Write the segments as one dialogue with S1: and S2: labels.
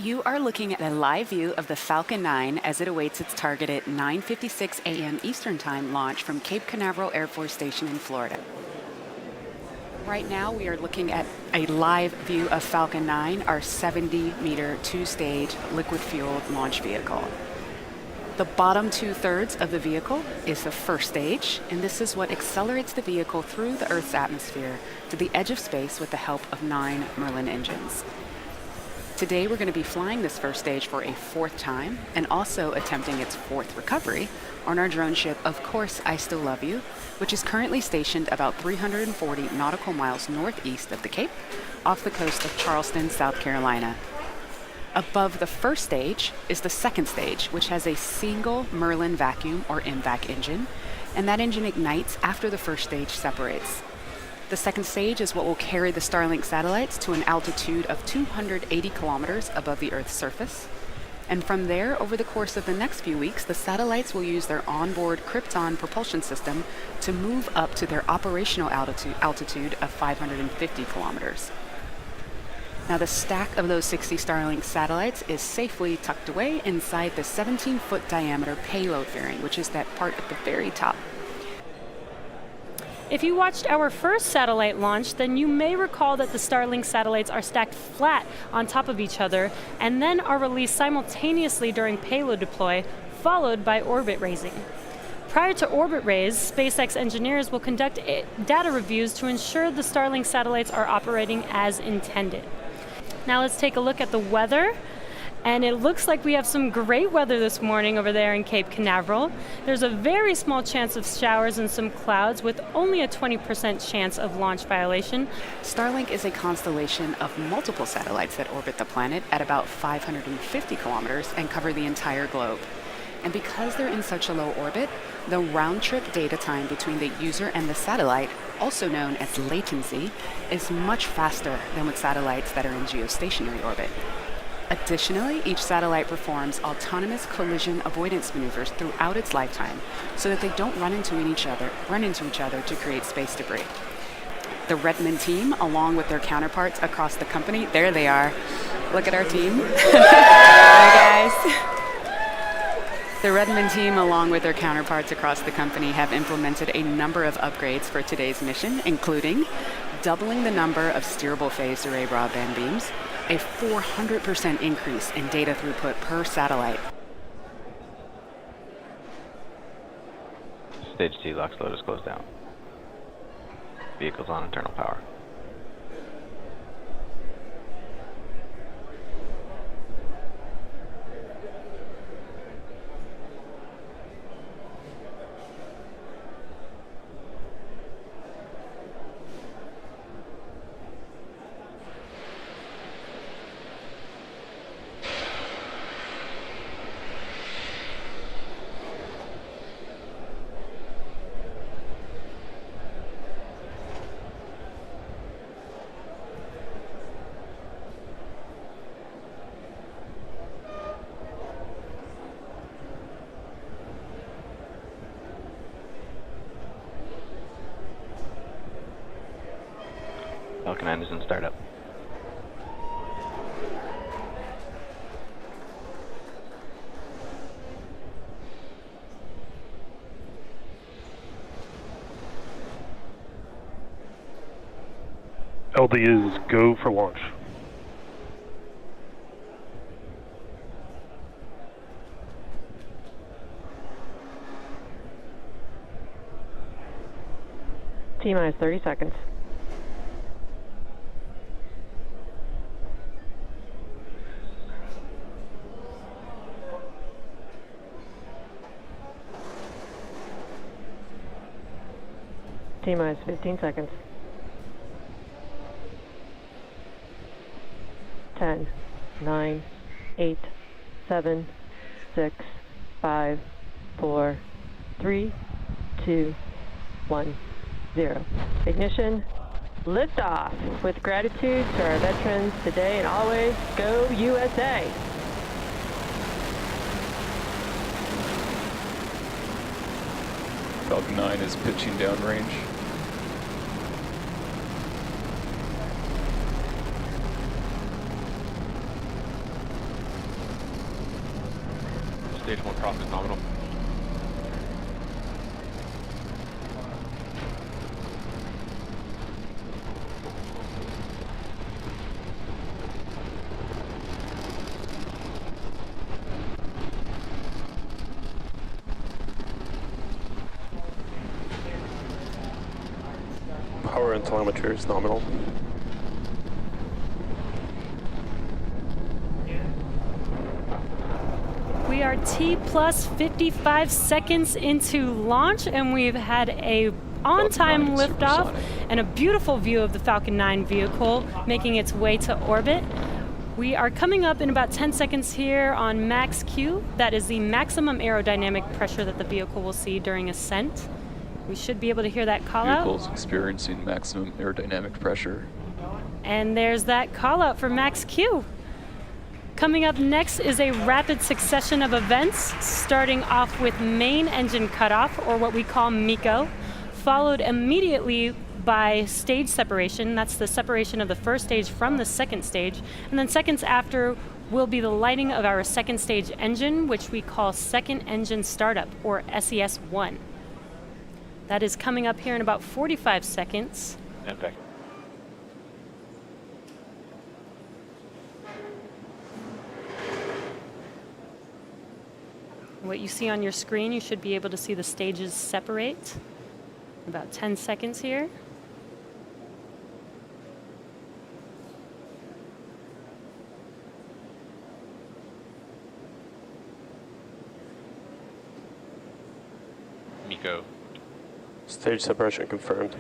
S1: You are looking at a live view of the Falcon 9 as it awaits its targeted 9:56 a.m. Eastern Time launch from Cape Canaveral Air Force Station in Florida. Right now, we are looking at a live view of Falcon 9, our 70-meter, two-stage, liquid-fueled launch vehicle. The bottom two-thirds of the vehicle is the first stage, and this is what accelerates the vehicle through the Earth's atmosphere to the edge of space with the help of 9 Merlin engines. Today, we're going to be flying this first stage for a 4th time and also attempting its 4th recovery on our drone ship, Of Course I Still Love You, which is currently stationed about 340 nautical miles northeast of the Cape, off the coast of Charleston, South Carolina. Above the first stage is the second stage, which has a single Merlin vacuum or MVAC engine, and that engine ignites after the first stage separates. The second stage is what will carry the Starlink satellites to an altitude of 280 kilometers above the Earth's surface. And from there, over the course of the next few weeks, the satellites will use their onboard Krypton propulsion system to move up to their operational altitude of 550 kilometers. Now, the stack of those 60 Starlink satellites is safely tucked away inside the 17-foot diameter payload fairing, which is that part at the very top.
S2: If you watched our first satellite launch, then you may recall that the Starlink satellites are stacked flat on top of each other and then are released simultaneously during payload deploy, followed by orbit raising. Prior to orbit raise, SpaceX engineers will conduct data reviews to ensure the Starlink satellites are operating as intended. Now let's take a look at the weather. And it looks like we have some great weather this morning over there in Cape Canaveral. There's a very small chance of showers and some clouds with only a 20% chance of launch violation.
S1: Starlink is a constellation of multiple satellites that orbit the planet at about 550 kilometers and cover the entire globe. And because they're in such a low orbit, the round-trip data time between the user and the satellite, also known as latency, is much faster than with satellites that are in geostationary orbit. Additionally, each satellite performs autonomous collision avoidance maneuvers throughout its lifetime so that they don't run into each other to create space debris. The Redmond team, along with their counterparts across the company, there they are. Look at our team. Hi, guys. The Redmond team, along with their counterparts across the company, have implemented a number of upgrades for today's mission, including doubling the number of steerable phased array broadband beams, a 400% increase in data throughput per satellite.
S3: Stage 2 LOX load is closed down. Vehicles on internal power. Falcon 9 is in startup.
S4: LD is go for launch.
S5: T-minus 30 seconds. T-minus 15 seconds. 10, 9, 8, 7, 6, 5, 4, 3, 2, 1, 0. Ignition, liftoff. With gratitude to our veterans today and always, go USA!
S6: Falcon 9 is pitching downrange.
S7: Stage 1 crossing nominal.
S4: Power and telemetry is nominal.
S2: We are T plus 55 seconds into launch, and we've had a on-time liftoff and a beautiful view of the Falcon 9 vehicle making its way to orbit. We are coming up in about 10 seconds here on max Q. That is the maximum aerodynamic pressure that the vehicle will see during ascent. We should be able to hear that call out.
S6: Vehicle's experiencing maximum aerodynamic pressure.
S2: And there's that call out for max Q. Coming up next is a rapid succession of events, starting off with main engine cutoff, or what we call MECO, followed immediately by stage separation. That's the separation of the first stage from the second stage. And then seconds after will be the lighting of our second stage engine, which we call second engine startup, or SES-1. That is coming up here in about 45 seconds.
S7: And back.
S2: What you see on your screen, you should be able to see the stages separate. About 10 seconds here.
S7: MECO.
S4: Stage separation confirmed.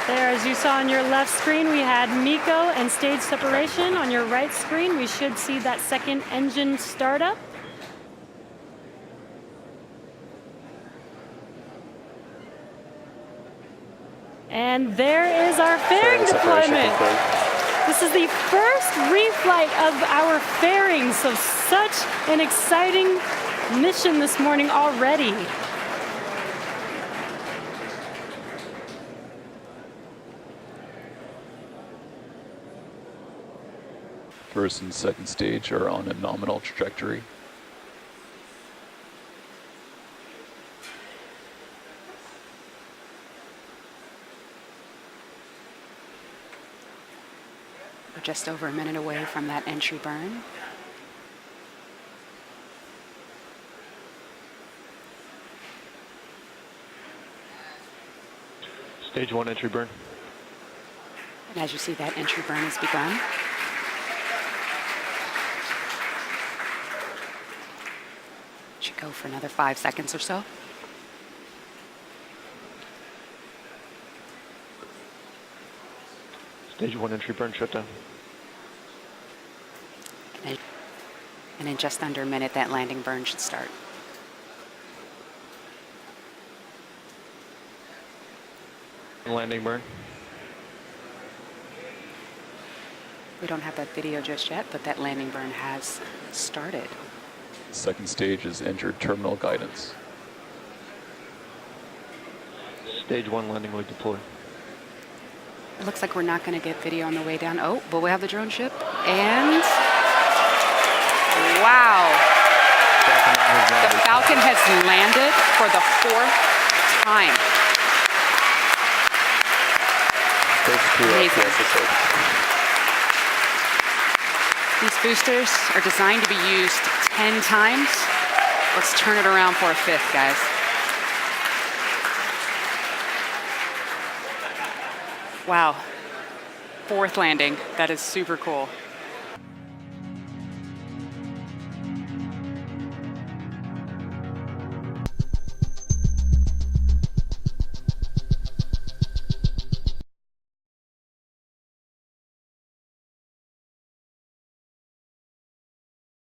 S2: There, as you saw on your left screen, we had MECO and stage separation. On your right screen, we should see that second engine startup. And there is our fairing deployment. This is the first reflight of our fairings, so such an exciting mission this morning already.
S6: First and second stage are on a nominal trajectory.
S1: We're just over a minute away from that entry burn.
S7: Stage 1 entry burn.
S1: And as you see, that entry burn has begun. Should go for another 5 seconds or so.
S7: Stage 1 entry burn shutdown.
S1: And in just under a minute, that landing burn should start.
S7: Landing burn.
S1: We don't have that video just yet, but that landing burn has started.
S6: Second stage has entered terminal guidance.
S7: Stage 1 landing leg deploy.
S1: It looks like we're not going to get video on the way down. Oh, but we have the drone ship. And wow. The Falcon has landed for the 4th time. Amazing. These boosters are designed to be used 10 times. Let's turn it around for a 5th, guys. Wow. 4th landing. That is super cool.